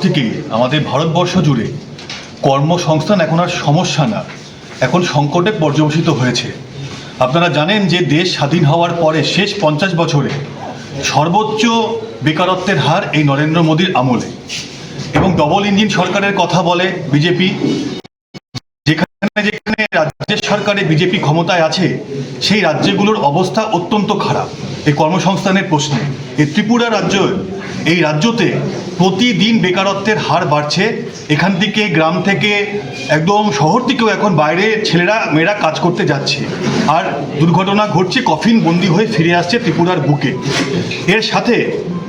থেকেই আমাদের ভারতবর্ষ জুড়ে কর্মসংস্থান এখন আর সমস্যা না, এখন সংকটে পর্যবসিত হয়েছে। আপনারা জানেন যে দেশ স্বাধীন হওয়ার পরে শেষ 50 বছরে সর্বোচ্চ বেকারত্বের হার এই নরেন্দ্র মোদীর আমলে, এবং ডবল ইঞ্জিন সরকারের কথা বলে বিজেপি। যেখানে যেখানে রাজ্যের সরকারে বিজেপি ক্ষমতায় আছে সেই রাজ্যগুলোর অবস্থা অত্যন্ত খারাপ এই কর্মসংস্থানের প্রশ্নে। এই ত্রিপুরা এই রাজ্যতে প্রতিদিন বেকারত্বের হার বাড়ছে। এখান থেকে গ্রাম থেকে একদম শহর থেকেও এখন বাইরে ছেলেরা মেয়েরা কাজ করতে যাচ্ছে, আর দুর্ঘটনা ঘটছে, কফিন বন্দি হয়ে ফিরে আসছে ত্রিপুরার বুকে। এর সাথে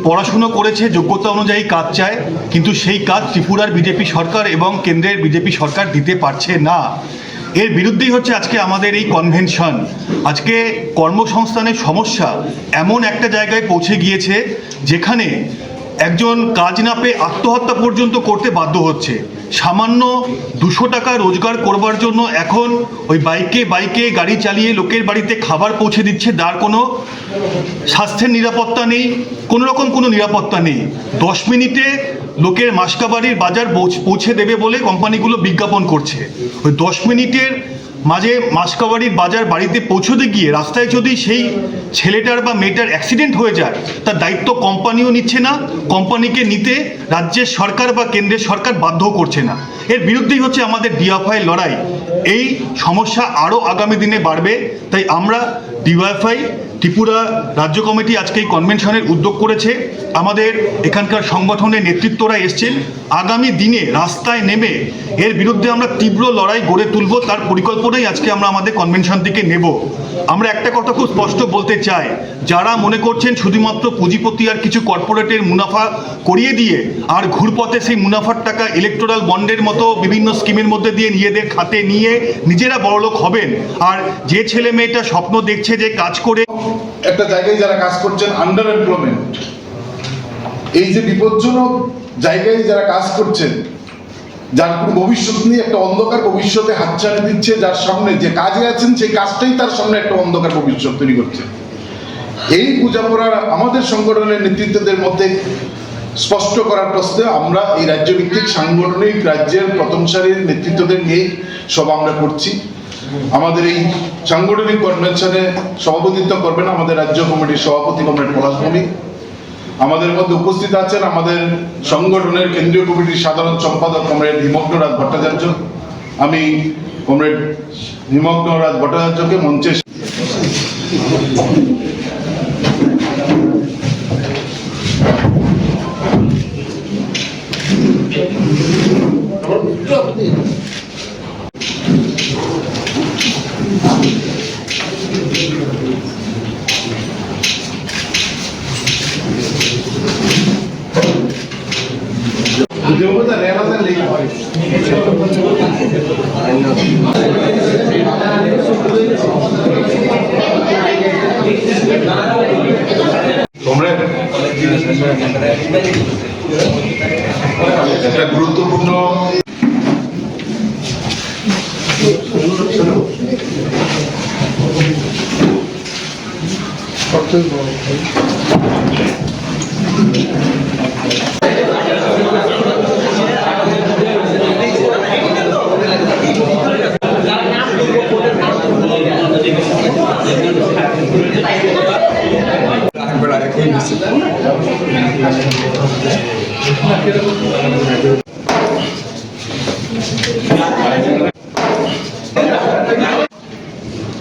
পড়াশুনো করেছে, যোগ্যতা অনুযায়ী কাজ চায়, কিন্তু সেই কাজ ত্রিপুরার বিজেপি সরকার এবং কেন্দ্রের বিজেপি সরকার দিতে পারছে না। এর বিরুদ্ধেই হচ্ছে আজকে আমাদের এই কনভেনশন। আজকে কর্মসংস্থানের সমস্যা এমন একটা জায়গায় পৌঁছে গিয়েছে যেখানে একজন কাজ না পেয়ে আত্মহত্যা পর্যন্ত করতে বাধ্য হচ্ছে। সামান্য 200 টাকা রোজগার করবার জন্য এখন ওই বাইকে গাড়ি চালিয়ে লোকের বাড়িতে খাবার পৌঁছে দিচ্ছে, যার কোনো স্বাস্থ্যের নিরাপত্তা নেই, কোনো রকম কোনো নিরাপত্তা নেই। 10 মিনিটে লোকের মাসকাবাড়ির বাজার পৌঁছে দেবে বলে কোম্পানিগুলো বিজ্ঞাপন করছে। ওই 10 মিনিটের মাঝে মাসকাবাড়ির বাজার বাড়িতে পৌঁছতে গিয়ে রাস্তায় যদি সেই ছেলেটার বা মেয়েটার অ্যাক্সিডেন্ট হয়ে যায়, তার দায়িত্ব কোম্পানিও নিচ্ছে না, কোম্পানিকে নিতে রাজ্যের সরকার বা কেন্দ্রের সরকার বাধ্য করছে না। এর বিরুদ্ধেই হচ্ছে আমাদের ডিওয়াইফাই লড়াই। এই সমস্যা আরও আগামী দিনে বাড়বে, তাই আমরা ডিওয়াইফাই ত্রিপুরা রাজ্য কমিটি আজকে এই কনভেনশনের উদ্যোগ করেছে। আমাদের এখানকার সংগঠনের নেতৃত্বরা এসছেন। আগামী দিনে রাস্তায় নেমে এর বিরুদ্ধে আমরা তীব্র লড়াই গড়ে তুলব, তার পরিকল্পনাই আজকে আমরা আমাদের কনভেনশন থেকে নেব। আমরা একটা কথা খুব স্পষ্ট বলতে চাই, যারা মনে করছেন শুধুমাত্র পুঁজিপতি আর কিছু কর্পোরেটের মুনাফা করিয়ে দিয়ে আর ঘুরপথে সেই মুনাফার টাকা ইলেকটোরাল বন্ডের মতো বিভিন্ন স্কিমের মধ্যে দিয়ে নিজেদের খাতে নিয়ে নিজেরা বড়লোক হবেন, আর যে ছেলে মেয়েটা স্বপ্ন দেখছে যে কাজ করে একটা জায়গায় যারা কাজ করছেন আন্ডার এমপ্লয়মেন্ট, এই যে বিপজ্জনক জায়গায় যারা কাজ করছেন, যার কোনো ভবিষ্যৎ নেই, একটা অন্ধকার ভবিষ্যতে হাতছানি দিচ্ছে, যার সামনে যে কাজে আছেন সেই কাজটাই তার সামনে একটা অন্ধকার ভবিষ্যৎ তৈরি করছে। এই বোঝাপড়া আমাদের সংগঠনের নেতৃত্বদের মধ্যে স্পষ্ট করার প্রশ্নে আমরা এই রাজ্যভিত্তিক সাংগঠনিক রাজ্যের প্রথম সারির নেতৃত্বদের নিয়ে সভা আমরা করছি। আমাদের এই সাংগঠনিক কনভেনশনে সভাপতিত্ব করবেন আমাদের রাজ্য কমিটির সভাপতি কমরেড পলাশ ভৌমিক। আমাদের মধ্যে উপস্থিত আছেন আমাদের সংগঠনের কেন্দ্রীয় কমিটির সাধারণ সম্পাদক কমরেড হিমগ্নরাজ ভট্টাচার্য। আমি কমরেড হিমগ্নরাজ ভট্টাচার্যকে মঞ্চে একটা গুরুত্বপূর্ণ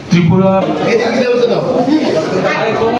ত্রিপুরা